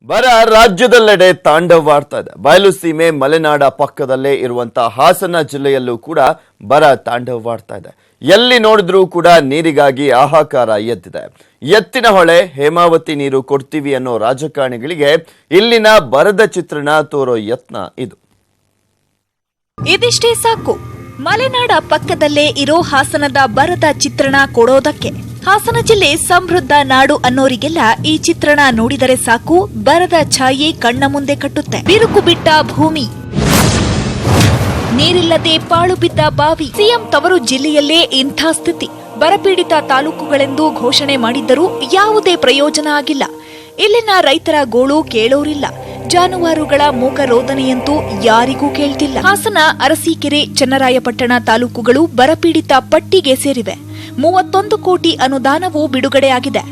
ಬರ ರಾಜ್ಯದೆಲ್ಲೆಡೆ ತಾಂಡವವಾಡ್ತಾ ಇದೆ. ಬಯಲು ಸೀಮೆ ಮಲೆನಾಡ ಪಕ್ಕದಲ್ಲೇ ಇರುವಂತಹ ಹಾಸನ ಜಿಲ್ಲೆಯಲ್ಲೂ ಕೂಡ ಬರ ತಾಂಡವವಾಡ್ತಾ ಇದೆ. ಎಲ್ಲಿ ನೋಡಿದ್ರೂ ಕೂಡ ನೀರಿಗಾಗಿ ಹಾಹಾಕಾರ ಎದ್ದಿದೆ. ಎತ್ತಿನ ಹೊಳೆ ಹೇಮಾವತಿ ನೀರು ಕೊಡ್ತೀವಿ ಅನ್ನೋ ರಾಜಕಾರಣಿಗಳಿಗೆ ಇಲ್ಲಿನ ಬರದ ಚಿತ್ರಣ ತೋರೋ ಯತ್ನ ಇದು. ಇದಿಷ್ಟೇ ಸಾಕು ಮಲೆನಾಡ ಪಕ್ಕದಲ್ಲೇ ಇರೋ ಹಾಸನದ ಬರದ ಚಿತ್ರಣ ಕೊಡೋದಕ್ಕೆ. ಹಾಸನ ಜಿಲ್ಲೆ ಸಮೃದ್ಧ ನಾಡು ಅನ್ನೋರಿಗೆಲ್ಲ ಈ ಚಿತ್ರಣ ನೋಡಿದರೆ ಸಾಕು, ಬರದ ಛಾಯೆ ಕಣ್ಣ ಮುಂದೆ ಕಟ್ಟುತ್ತೆ. ಬಿರುಕು ಬಿಟ್ಟ ಭೂಮಿ, ನೀರಿಲ್ಲದೆ ಪಾಳು ಬಿದ್ದ ಬಾವಿ. ಸಿಎಂ ತವರು ಜಿಲ್ಲೆಯಲ್ಲೇ ಇಂಥ ಸ್ಥಿತಿ. ಬರಪೀಡಿತ ತಾಲೂಕುಗಳೆಂದು ಘೋಷಣೆ ಮಾಡಿದ್ದರೂ ಯಾವುದೇ ಪ್ರಯೋಜನ ಆಗಿಲ್ಲ. ಇಲ್ಲಿನ ರೈತರ ಗೋಳು ಕೇಳೋರಿಲ್ಲ. ಜಾನುವಾರುಗಳ ಮೂಕ ರೋದನೆಯಂತೂ ಯಾರಿಗೂ ಕೇಳ್ತಿಲ್ಲ. ಹಾಸನ, ಅರಸೀಕೆರೆ, ಚನ್ನರಾಯಪಟ್ಟಣ ತಾಲೂಕುಗಳು ಬರಪೀಡಿತ ಪಟ್ಟಿಗೆ ಸೇರಿವೆ. 31 ಕೋಟಿ ಅನುದಾನವೂ ಬಿಡುಗಡೆಯಾಗಿದೆ.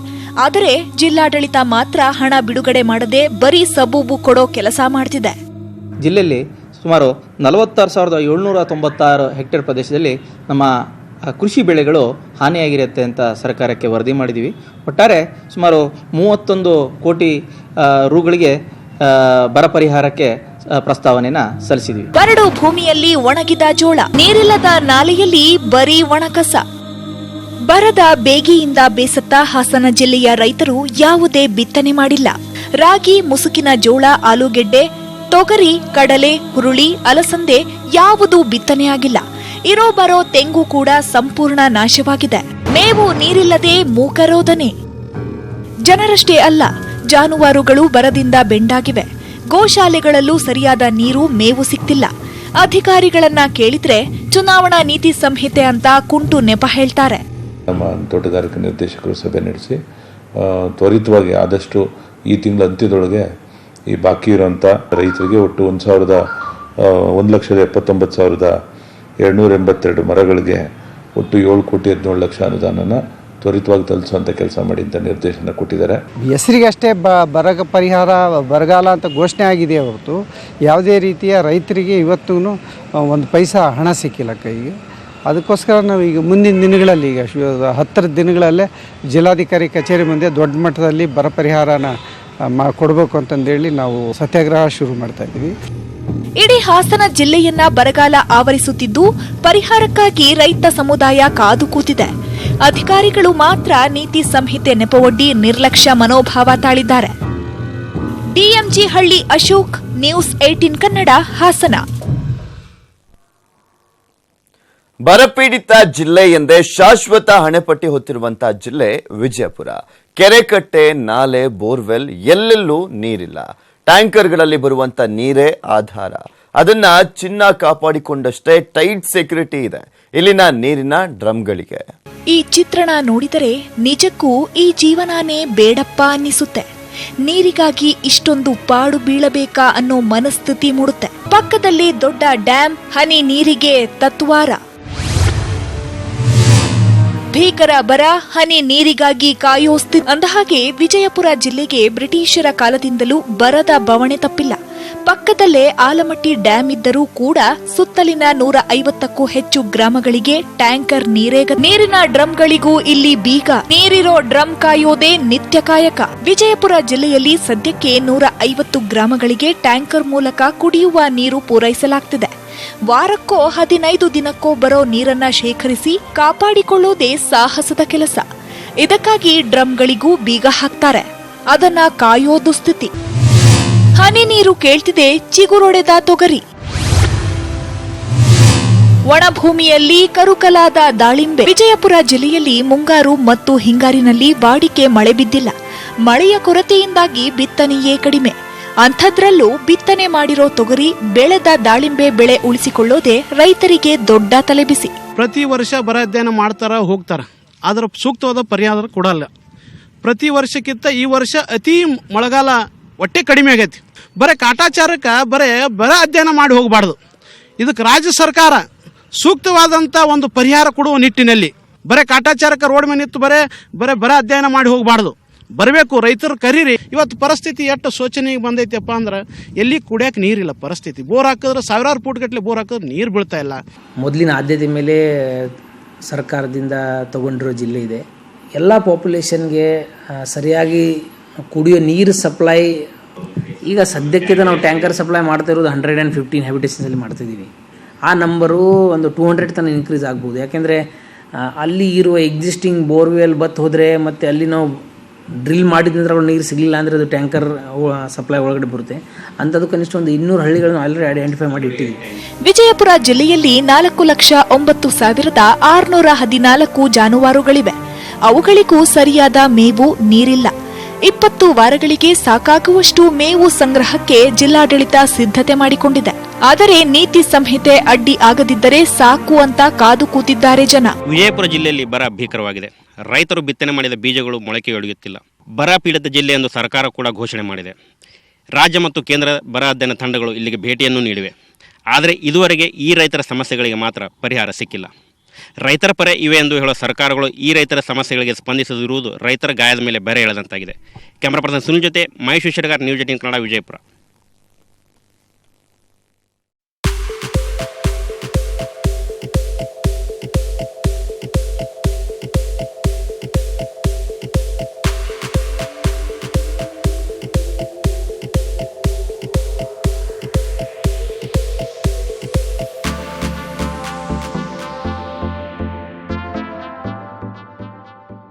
ಆದರೆ ಜಿಲ್ಲಾಡಳಿತ ಮಾತ್ರ ಹಣ ಬಿಡುಗಡೆ ಮಾಡದೆ ಬರೀ ಸಬೂಬು ಕೊಡೋ ಕೆಲಸ ಮಾಡ್ತಿದೆ. ಜಿಲ್ಲೆಯಲ್ಲಿ ಸುಮಾರು 46,796 ಹೆಕ್ಟೇರ್ ಪ್ರದೇಶದಲ್ಲಿ ನಮ್ಮ ಕೃಷಿ ಬೆಳೆಗಳು ಹಾನಿಯಾಗಿರುತ್ತೆ ಅಂತ ಸರ್ಕಾರಕ್ಕೆ ವರದಿ ಮಾಡಿದ್ದೀವಿ. ಒಟ್ಟಾರೆ ಸುಮಾರು 31 ಕೋಟಿ ರೂಗಳಿಗೆ ಬರ ಪರಿಹಾರಕ್ಕೆ ಪ್ರಸ್ತಾವನೆನ ಸಲ್ಲಿಸಿದ್ವಿ. ಬರಡು ಭೂಮಿಯಲ್ಲಿ ಒಣಗಿದ ಜೋಳ, ನೀರಿಲ್ಲದ ನಾಲೆಯಲ್ಲಿ ಬರೀ ಒಣಕಸ. ಬರದ ಬೇಗೆಯಿಂದ ಬೇಸತ್ತ ಹಾಸನ ಜಿಲ್ಲೆಯ ರೈತರು ಯಾವುದೇ ಬಿತ್ತನೆ ಮಾಡಿಲ್ಲ. ರಾಗಿ, ಮುಸುಕಿನ ಜೋಳ, ಆಲೂಗೆಡ್ಡೆ, ತೊಗರಿ, ಕಡಲೆ, ಹುರುಳಿ, ಅಲಸಂದೆ ಯಾವುದೂ ಬಿತ್ತನೆಯಾಗಿಲ್ಲ. ಇರೋ ಬರೋ ತೆಂಗು ಕೂಡ ಸಂಪೂರ್ಣ ನಾಶವಾಗಿದೆ. ಮೇವು ನೀರಿಲ್ಲದೆ ಮೂಕರೋದನೆ. ಜನರಷ್ಟೇ ಅಲ್ಲ, ಜಾನುವಾರುಗಳು ಬರದಿಂದ ಬೆಂಡಾಗಿವೆ. ಗೋಶಾಲೆಗಳಲ್ಲೂ ಸರಿಯಾದ ನೀರು, ಮೇವು ಸಿಗ್ತಿಲ್ಲ. ಅಧಿಕಾರಿಗಳನ್ನ ಕೇಳಿದ್ರೆ ಚುನಾವಣಾ ನೀತಿ ಸಂಹಿತೆ ಅಂತ ಕುಂಟು ನೆಪ ಹೇಳ್ತಾರೆ. ನಮ್ಮ ತೋಟಗಾರಿಕೆ ನಿರ್ದೇಶಕರು ಸಭೆ ನಡೆಸಿ ತ್ವರಿತವಾಗಿ ಆದಷ್ಟು ಈ ತಿಂಗಳ ಅಂತ್ಯದೊಳಗೆ ಈ ಬಾಕಿ ಇರೋಂಥ ರೈತರಿಗೆ ಒಟ್ಟು 1,79,282 ಮರಗಳಿಗೆ ಒಟ್ಟು 7,17,00,000 ಅನುದಾನನ ತ್ವರಿತವಾಗಿ ತಲುಪಿಸುವಂಥ ಕೆಲಸ ಮಾಡಿ ಅಂತ ನಿರ್ದೇಶನ ಕೊಟ್ಟಿದ್ದಾರೆ. ಹೆಸರಿಗಷ್ಟೇ ಬರ ಪರಿಹಾರ, ಬರಗಾಲ ಅಂತ ಘೋಷಣೆ ಆಗಿದೆ ಹೊರತು ಯಾವುದೇ ರೀತಿಯ ರೈತರಿಗೆ ಇವತ್ತೂ ಒಂದು ಪೈಸಾ ಹಣ ಸಿಕ್ಕಿಲ್ಲ ಕೈಗೆ. ಅದಕ್ಕೋಸ್ಕರ ನಾವು ಈಗ ಮುಂದಿನ ದಿನಗಳಲ್ಲಿ, ಈಗ 10 ದಿನಗಳಲ್ಲೇ ಜಿಲ್ಲಾಧಿಕಾರಿ ಕಚೇರಿ ಮುಂದೆ ದೊಡ್ಡ ಮಟ್ಟದಲ್ಲಿ ಬರ ಪರಿಹಾರನ ಕೊಡಬೇಕು ಅಂತಂದೇಳಿ ನಾವು ಸತ್ಯಾಗ್ರಹ ಶುರು ಮಾಡ್ತಾ ಇದ್ದೀವಿ. ಇಡೀ ಹಾಸನ ಜಿಲ್ಲೆಯನ್ನ ಬರಗಾಲ ಆವರಿಸುತ್ತಿದ್ದು, ಪರಿಹಾರಕ್ಕಾಗಿ ರೈತ ಸಮುದಾಯ ಕಾದು ಕೂತಿದೆ. ಅಧಿಕಾರಿಗಳು ಮಾತ್ರ ನೀತಿ ಸಂಹಿತೆ ನೆಪವೊಡ್ಡಿ ನಿರ್ಲಕ್ಷ್ಯ ಮನೋಭಾವ ತಾಳಿದ್ದಾರೆ. ಡಿಎಂಜಿ ಹಳ್ಳಿ ಅಶೋಕ್, ನ್ಯೂಸ್ 18 ಕನ್ನಡ, ಹಾಸನ. ಬರಪೀಡಿತ ಜಿಲ್ಲೆ ಎಂದೇ ಶಾಶ್ವತ ಹಣೆಪಟ್ಟಿ ಹೊತ್ತಿರುವಂತಹ ಜಿಲ್ಲೆ ವಿಜಯಪುರ. ಕೆರೆಕಟ್ಟೆ, ನಾಲೆ, ಬೋರ್ವೆಲ್ ಎಲ್ಲೆಲ್ಲೂ ನೀರಿಲ್ಲ. ಟ್ಯಾಂಕರ್ಗಳಲ್ಲಿ ಬರುವಂತ ನೀರೇ ಆಧಾರ. ಅದನ್ನ ಚಿನ್ನ ಕಾಪಾಡಿಕೊಂಡಷ್ಟೇ ಟೈಟ್ ಸೆಕ್ಯೂರಿಟಿ ಇದೆ ಇಲ್ಲಿನ ನೀರಿನ ಡ್ರಮ್ಗಳಿಗೆ. ಈ ಚಿತ್ರಣ ನೋಡಿದರೆ ನಿಜಕ್ಕೂ ಈ ಜೀವನಾನೇ ಬೇಡಪ್ಪ ಅನ್ನಿಸುತ್ತೆ. ನೀರಿಗಾಗಿ ಇಷ್ಟೊಂದು ಪಾಡು ಬೀಳಬೇಕಾ ಅನ್ನೋ ಮನಸ್ಥಿತಿ ಮೂಡುತ್ತೆ. ಪಕ್ಕದಲ್ಲಿ ದೊಡ್ಡ ಡ್ಯಾಂ, ಹನಿ ನೀರಿಗೆ ತತ್ವಾರ. ಭೀಕರ ಬರ, ಹನಿ ನೀರಿಗಾಗಿ ಕಾಯೋ ಸ್ಥಿತಿ. ಅಂದಹಾಗೆ ವಿಜಯಪುರ ಜಿಲ್ಲೆಗೆ ಬ್ರಿಟಿಷರ ಕಾಲದಿಂದಲೂ ಬರದ ಬವಣೆ ತಪ್ಪಿಲ್ಲ. ಪಕ್ಕದಲ್ಲೇ ಆಲಮಟ್ಟಿ ಡ್ಯಾಂ ಇದ್ದರೂ ಕೂಡ ಸುತ್ತಲಿನ 150ಕ್ಕೂ ಹೆಚ್ಚು ಗ್ರಾಮಗಳಿಗೆ ಟ್ಯಾಂಕರ್ ನೀರಿನ ಡ್ರಮ್ಗಳಿಗೂ ಇಲ್ಲಿ ಬೀಗ. ನೀರಿರೋ ಡ್ರಮ್ ಕಾಯೋದೇ ನಿತ್ಯ ಕಾಯಕ. ವಿಜಯಪುರ ಜಿಲ್ಲೆಯಲ್ಲಿ ಸದ್ಯಕ್ಕೆ 150 ಗ್ರಾಮಗಳಿಗೆ ಟ್ಯಾಂಕರ್ ಮೂಲಕ ಕುಡಿಯುವ ನೀರು ಪೂರೈಸಲಾಗ್ತಿದೆ. ವಾರಕ್ಕೋ 15 ದಿನಕ್ಕೋ ಬರೋ ನೀರನ್ನ ಶೇಖರಿಸಿ ಕಾಪಾಡಿಕೊಳ್ಳೋದೇ ಸಾಹಸದ ಕೆಲಸ. ಇದಕ್ಕಾಗಿ ಡ್ರಮ್ಗಳಿಗೂ ಬೀಗ ಹಾಕ್ತಾರೆ. ಅದನ್ನ ಕಾಯೋ ದುಸ್ಥಿತಿ. ಹನಿ ನೀರು ಕೇಳ್ತಿದೆ ಚಿಗುರೊಡೆದ ತೊಗರಿ. ಒಣಭೂಮಿಯಲ್ಲಿ ಕರುಕಲಾದ ದಾಳಿಂಬೆ. ವಿಜಯಪುರ ಜಿಲ್ಲೆಯಲ್ಲಿ ಮುಂಗಾರು ಮತ್ತು ಹಿಂಗಾರಿನಲ್ಲಿ ವಾಡಿಕೆ ಮಳೆ ಬಿದ್ದಿಲ್ಲ. ಮಳೆಯ ಕೊರತೆಯಿಂದಾಗಿ ಬಿತ್ತನೆಯೇ ಕಡಿಮೆ. ಅಂಥದ್ರಲ್ಲೂ ಬಿತ್ತನೆ ಮಾಡಿರೋ ತೊಗರಿ, ಬೆಳೆದ ದಾಳಿಂಬೆ ಬೆಳೆ ಉಳಿಸಿಕೊಳ್ಳೋದೇ ರೈತರಿಗೆ ದೊಡ್ಡ ತಲೆಬಿಸಿ. ಪ್ರತಿ ವರ್ಷ ಬರ ಅಧ್ಯಯನ ಮಾಡ್ತಾರ, ಹೋಗ್ತಾರ, ಅದರ ಸೂಕ್ತವಾದ ಪರಿಹಾರ ಕೊಡಲ್ಲ. ಪ್ರತಿ ವರ್ಷಕ್ಕಿಂತ ಈ ವರ್ಷ ಅತಿ ಮಳೆಗಾಲ ಒಟ್ಟೆ ಕಡಿಮೆ ಆಗೈತಿ. ಬರೀ ಕಾಟಾಚಾರಕ್ಕೆ ಬರ ಅಧ್ಯಯನ ಮಾಡಿ ಹೋಗಬಾರ್ದು. ಇದಕ್ಕೆ ರಾಜ್ಯ ಸರ್ಕಾರ ಸೂಕ್ತವಾದಂಥ ಒಂದು ಪರಿಹಾರ ಕೊಡುವ ನಿಟ್ಟಿನಲ್ಲಿ ಬರೀ ಕಾಟಾಚಾರಕ್ಕೆ ರೋಡ್ ಮೇಲೆ ನಿಂತು ಬರ ಅಧ್ಯಯನ ಮಾಡಿ ಹೋಗಬಾರ್ದು. ಬರಬೇಕು, ರೈತರು ಕರೀರಿ. ಇವತ್ತು ಪರಿಸ್ಥಿತಿ ಎಷ್ಟು ಶೋಚನೆಗೆ ಬಂದೈತಪ್ಪ ಅಂದ್ರೆ ಎಲ್ಲಿ ಕುಡಿಯೋಕೆ ನೀರಿಲ್ಲ ಪರಿಸ್ಥಿತಿ. ಬೋರ್ ಹಾಕಿದ್ರೆ 1000 ಫೂಟ್ ಗಟ್ಟಲೆ ಬೋರ್ ಹಾಕಿದ್ರೆ ನೀರು ಬೀಳ್ತಾ ಇಲ್ಲ. ಮೊದಲಿನ ಆದ್ಯತೆ ಮೇಲೆ ಸರ್ಕಾರದಿಂದ ತಗೊಂಡಿರೋ ಜಿಲ್ಲೆ ಇದೆ. ಎಲ್ಲ ಪಾಪ್ಯುಲೇಷನ್ಗೆ ಸರಿಯಾಗಿ ಕುಡಿಯೋ ನೀರು ಸಪ್ಲೈ ಈಗ ಸದ್ಯಕ್ಕೆ ನಾವು ಟ್ಯಾಂಕರ್ ಸಪ್ಲೈ ಮಾಡ್ತಾ ಇರೋದು 115 ಹ್ಯಾಬಿಟೇಷನ್ಸಲ್ಲಿ ಮಾಡ್ತಾಯಿದ್ದೀವಿ. ಆ ನಂಬರು ಒಂದು 200 ತನಕ ಇನ್ಕ್ರೀಸ್ ಆಗ್ಬೋದು. ಯಾಕೆಂದರೆ ಅಲ್ಲಿ ಇರುವ ಎಕ್ಸಿಸ್ಟಿಂಗ್ ಬೋರ್ವೆಲ್ ಬತ್ತು ಹೋದರೆ ಮತ್ತು ಅಲ್ಲಿ ನಾವು ಡ್ರಿಲ್ ಮಾಡಿದ್ರೆ ನೀರು ಸಿಗಲಿಲ್ಲ ಅಂದರೆ ಅದು ಟ್ಯಾಂಕರ್ ಸಪ್ಲೈ ಒಳಗಡೆ ಬರುತ್ತೆ. ಅಂಥದ್ದು ಕನಿಷ್ಠ ಒಂದು 200 ಹಳ್ಳಿಗಳನ್ನು ಆಲ್ರೆಡಿ ಐಡೆಂಟಿಫೈ ಮಾಡಿ ಇಟ್ಟಿದ್ದೀವಿ. ವಿಜಯಪುರ ಜಿಲ್ಲೆಯಲ್ಲಿ 4,09,614 ಜಾನುವಾರುಗಳಿವೆ. ಅವುಗಳಿಗೂ ಸರಿಯಾದ ಮೇವು, ನೀರಿಲ್ಲ. 20 ವಾರಗಳಿಗೆ ಸಾಕಾಗುವಷ್ಟು ಮೇವು ಸಂಗ್ರಹಕ್ಕೆ ಜಿಲ್ಲಾಡಳಿತ ಸಿದ್ಧತೆ ಮಾಡಿಕೊಂಡಿದೆ. ಆದರೆ ನೀತಿ ಸಂಹಿತೆ ಅಡ್ಡಿ ಆಗದಿದ್ದರೆ ಸಾಕು ಅಂತ ಕಾದು ಕೂತಿದ್ದಾರೆ ಜನ. ವಿಜಯಪುರ ಜಿಲ್ಲೆಯಲ್ಲಿ ಬರ ಭೀಕರವಾಗಿದೆ. ರೈತರು ಬಿತ್ತನೆ ಮಾಡಿದ ಬೀಜಗಳು ಮೊಳಕೆಯೊಡೆಯುತ್ತಿಲ್ಲ. ಬರ ಪೀಡಿತ ಜಿಲ್ಲೆ ಎಂದು ಸರ್ಕಾರ ಕೂಡ ಘೋಷಣೆ ಮಾಡಿದೆ. ರಾಜ್ಯ ಮತ್ತು ಕೇಂದ್ರ ಬರ ಅಧ್ಯಯನ ತಂಡಗಳು ಇಲ್ಲಿಗೆ ಭೇಟಿಯನ್ನು ನೀಡಿವೆ. ಆದರೆ ಇದುವರೆಗೆ ಈ ರೈತರ ಸಮಸ್ಯೆಗಳಿಗೆ ಮಾತ್ರ ಪರಿಹಾರ ಸಿಕ್ಕಿಲ್ಲ. ರೈತರ ಪರ ಇವೆ ಎಂದು ಹೇಳುವ ಸರ್ಕಾರಗಳು ಈ ರೈತರ ಸಮಸ್ಯೆಗಳಿಗೆ ಸ್ಪಂದಿಸದಿರುವುದು ರೈತರ ಗಾಯದ ಮೇಲೆ ಬೆರೆ ಎಳೆದಂತಾಗಿದೆ. ಕ್ಯಾಮರಾ ಪರ್ಸನ್ ಸುನಿಲ್ ಜೊತೆ ಮಹೇಶ್ ವಿಶ್ವಗಾರ್, ನ್ಯೂಸ್ 18 ಕನ್ನಡ, ವಿಜಯಪುರ.